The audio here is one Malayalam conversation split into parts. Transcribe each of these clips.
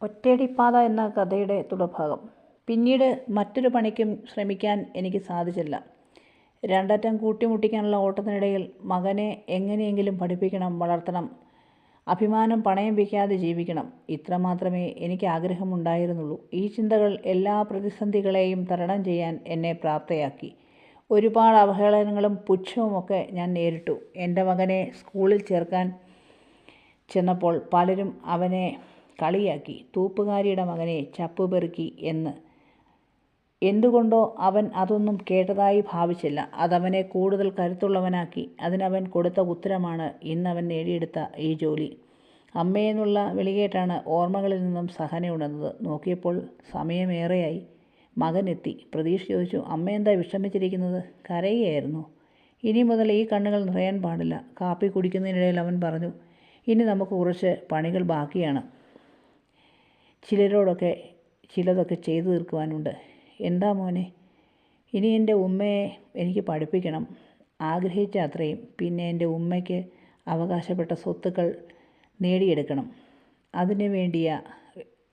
ഒറ്റയടിപ്പാത എന്ന കഥയുടെ തുടർഭാഗം. പിന്നീട് മറ്റൊരു പണിക്കും ശ്രമിക്കാൻ എനിക്ക് സാധിച്ചില്ല. രണ്ടറ്റം കൂട്ടിമുട്ടിക്കാനുള്ള ഓട്ടത്തിനിടയിൽ മകനെ എങ്ങനെയെങ്കിലും പഠിപ്പിക്കണം, വളർത്തണം, അഭിമാനം പണയം വയ്ക്കാതെ ജീവിക്കണം. ഇത്ര മാത്രമേ എനിക്ക് ആഗ്രഹമുണ്ടായിരുന്നുള്ളൂ. ഈ ചിന്തകൾ എല്ലാ പ്രതിസന്ധികളെയും തരണം ചെയ്യാൻ എന്നെ പ്രാപ്തയാക്കി. ഒരുപാട് അവഹേളനങ്ങളും പുച്ഛവുമൊക്കെ ഞാൻ നേരിട്ടു. എൻ്റെ മകനെ സ്കൂളിൽ ചേർക്കാൻ ചെന്നപ്പോൾ പലരും അവനെ കളിയാക്കി. തൂപ്പുകാരിയുടെ മകനെ ചപ്പുപെറുക്കി എന്ന്. എന്തുകൊണ്ടോ അവൻ അതൊന്നും കേട്ടതായി ഭാവിച്ചില്ല. അതവനെ കൂടുതൽ കരുത്തുള്ളവനാക്കി. അതിനവൻ കൊടുത്ത ഉത്തരമാണ് ഇന്നവൻ നേടിയെടുത്ത ഈ ജോലി. അമ്മയെന്നുള്ള വിളികേട്ടാണ് ഓർമ്മകളിൽ നിന്നും സഹന ഉണർന്നത്. നോക്കിയപ്പോൾ സമയമേറെയായി. മകനെത്തി. പ്രതീഷ് ചോദിച്ചു, അമ്മയെന്താ വിഷമിച്ചിരിക്കുന്നത്? കരയുകയായിരുന്നു. ഇനി മുതൽ ഈ കണ്ണുകൾ നിറയാൻ പാടില്ല. കാപ്പി കുടിക്കുന്നതിനിടയിൽ അവൻ പറഞ്ഞു, ഇനി നമുക്ക് കുറച്ച് പണികൾ ബാക്കിയാണ്. ചിലതൊക്കെ ചെയ്തു തീർക്കുവാനുണ്ട്. എന്താ മോനെ? ഇനി എൻ്റെ ഉമ്മയെ എനിക്ക് പഠിപ്പിക്കണം. ആഗ്രഹിച്ച അത്രയും. പിന്നെ എൻ്റെ ഉമ്മയ്ക്ക് അവകാശപ്പെട്ട സ്വത്തുക്കൾ നേടിയെടുക്കണം. അതിനു വേണ്ടിയാ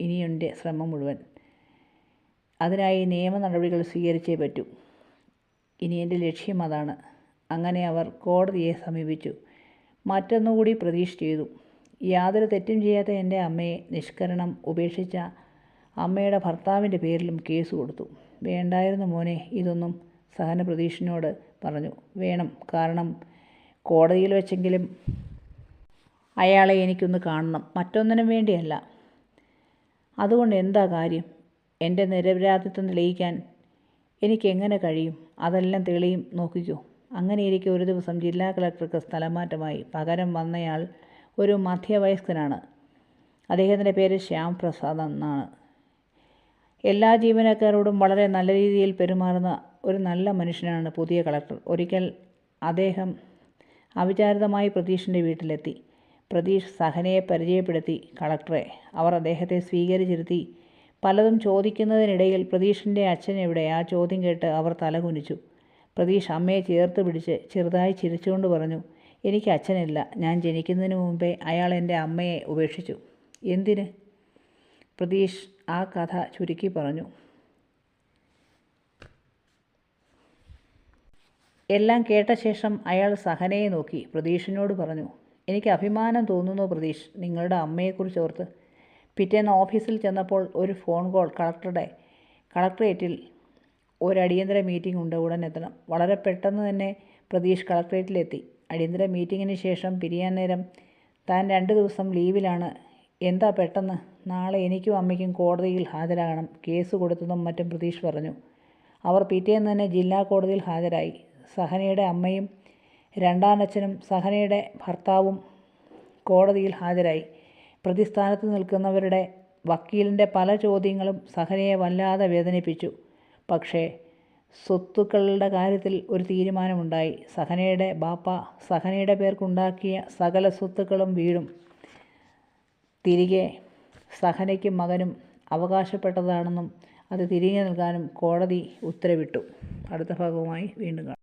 ഇനി എൻ്റെ ശ്രമം മുഴുവൻ. അതിനായി നിയമ നടപടികൾ സ്വീകരിച്ചേ പറ്റൂ. ഇനി എൻ്റെ ലക്ഷ്യം അതാണ്. അങ്ങനെ അവർ കോടതിയെ സമീപിച്ചു. മറ്റൊന്നുകൂടി പ്രതീക്ഷ ചെയ്തു. യാതൊരു തെറ്റും ചെയ്യാത്ത എൻ്റെ അമ്മയെ നിഷ്കരണം ഉപേക്ഷിച്ച അമ്മയുടെ ഭർത്താവിൻ്റെ പേരിലും കേസ് കൊടുത്തു. വേണ്ടായിരുന്നു മോനെ ഇതൊന്നും, സഹന പ്രതീഷിനോട് പറഞ്ഞു. വേണം, കാരണം കോടതിയിൽ വെച്ചെങ്കിലും അയാളെ എനിക്കൊന്ന് കാണണം. മറ്റൊന്നിനും വേണ്ടിയല്ല. അതുകൊണ്ട് എന്താ കാര്യം? എൻ്റെ നിരപരാധിത്വം തെളിയിക്കാൻ എനിക്കെങ്ങനെ കഴിയും? അതെല്ലാം തെളിയും, നോക്കിക്കോ. അങ്ങനെയിരിക്കെ ഒരു ദിവസം ജില്ലാ കളക്ടർക്ക് സ്ഥലമാറ്റമായി. പകരം വന്നയാൾ ഒരു മധ്യവയസ്കനാണ്. അദ്ദേഹത്തിൻ്റെ പേര് ശ്യാം പ്രസാദ് എന്നാണ്. എല്ലാ ജീവനക്കാരോടും വളരെ നല്ല രീതിയിൽ പെരുമാറുന്ന ഒരു നല്ല മനുഷ്യനാണ് പുതിയ കളക്ടർ. ഒരിക്കൽ അദ്ദേഹം അവിചാരിതമായി പ്രതീഷിൻ്റെ വീട്ടിലെത്തി. പ്രതീഷ് സഹനയെ പരിചയപ്പെടുത്തി കളക്ടറെ. അവർ അദ്ദേഹത്തെ സ്വീകരിച്ചിരുത്തി. പലതും ചോദിക്കുന്നതിനിടയിൽ പ്രതീഷിൻ്റെ അച്ഛൻ എവിടെ? ആ ചോദ്യം കേട്ട് അവർ തലകുനിച്ചു. പ്രതീഷ് അമ്മയെ ചേർത്ത് പിടിച്ച് ചെറുതായി ചിരിച്ചുകൊണ്ട് പറഞ്ഞു, എനിക്ക് അച്ഛനില്ല. ഞാൻ ജനിക്കുന്നതിന് മുമ്പേ അയാൾ എൻ്റെ അമ്മയെ ഉപേക്ഷിച്ചു. എന്തിന്? പ്രതീഷ് ആ കഥ ചുരുക്കി പറഞ്ഞു. എല്ലാം കേട്ട ശേഷം അയാൾ സഹനയെ നോക്കി പ്രതീഷിനോട് പറഞ്ഞു, എനിക്ക് അഭിമാനം തോന്നുന്നു പ്രതീഷ്, നിങ്ങളുടെ അമ്മയെക്കുറിച്ച് ഓർത്ത്. പിറ്റേന്ന് ഓഫീസിൽ ചെന്നപ്പോൾ ഒരു ഫോൺ കോൾ. കളക്ട്രേറ്റിൽ ഒരു അടിയന്തര മീറ്റിംഗ് ഉണ്ട്, ഉടൻ എത്തണം. വളരെ പെട്ടെന്ന് തന്നെ പ്രതീഷ് കളക്ട്രേറ്റിലെത്തി. അടിയന്തര മീറ്റിങ്ങിന് ശേഷം പിരിയാൻ നേരം താൻ 2 ദിവസം ലീവിലാണ്. എന്താ പെട്ടെന്ന്? നാളെ എനിക്കും അമ്മയ്ക്കും കോടതിയിൽ ഹാജരാകണം. കേസ് കൊടുത്തതും മറ്റും പ്രതീഷ് പറഞ്ഞു. അവർ പിറ്റേന്ന് തന്നെ ജില്ലാ കോടതിയിൽ ഹാജരായി. സഹനയുടെ അമ്മയും രണ്ടാനച്ഛനും സഹനയുടെ ഭർത്താവും കോടതിയിൽ ഹാജരായി. പ്രതിസ്ഥാനത്ത് നിൽക്കുന്നവരുടെ വക്കീലിൻ്റെ പല ചോദ്യങ്ങളും സഹനയെ വല്ലാതെ വേദനിപ്പിച്ചു. പക്ഷേ സ്വത്തുക്കളുടെ കാര്യത്തിൽ ഒരു തീരുമാനമുണ്ടായി. സഹനയുടെ ബാപ്പ സഹനയുടെ പേർക്കുണ്ടാക്കിയ സകല സ്വത്തുക്കളും വീടും തിരികെ സഹനയ്ക്കും മകനും അവകാശപ്പെട്ടതാണെന്നും അത് തിരികെ നൽകാനും കോടതി ഉത്തരവിട്ടു. അടുത്ത ഭാഗവുമായി വീണ്ടും കാണാം.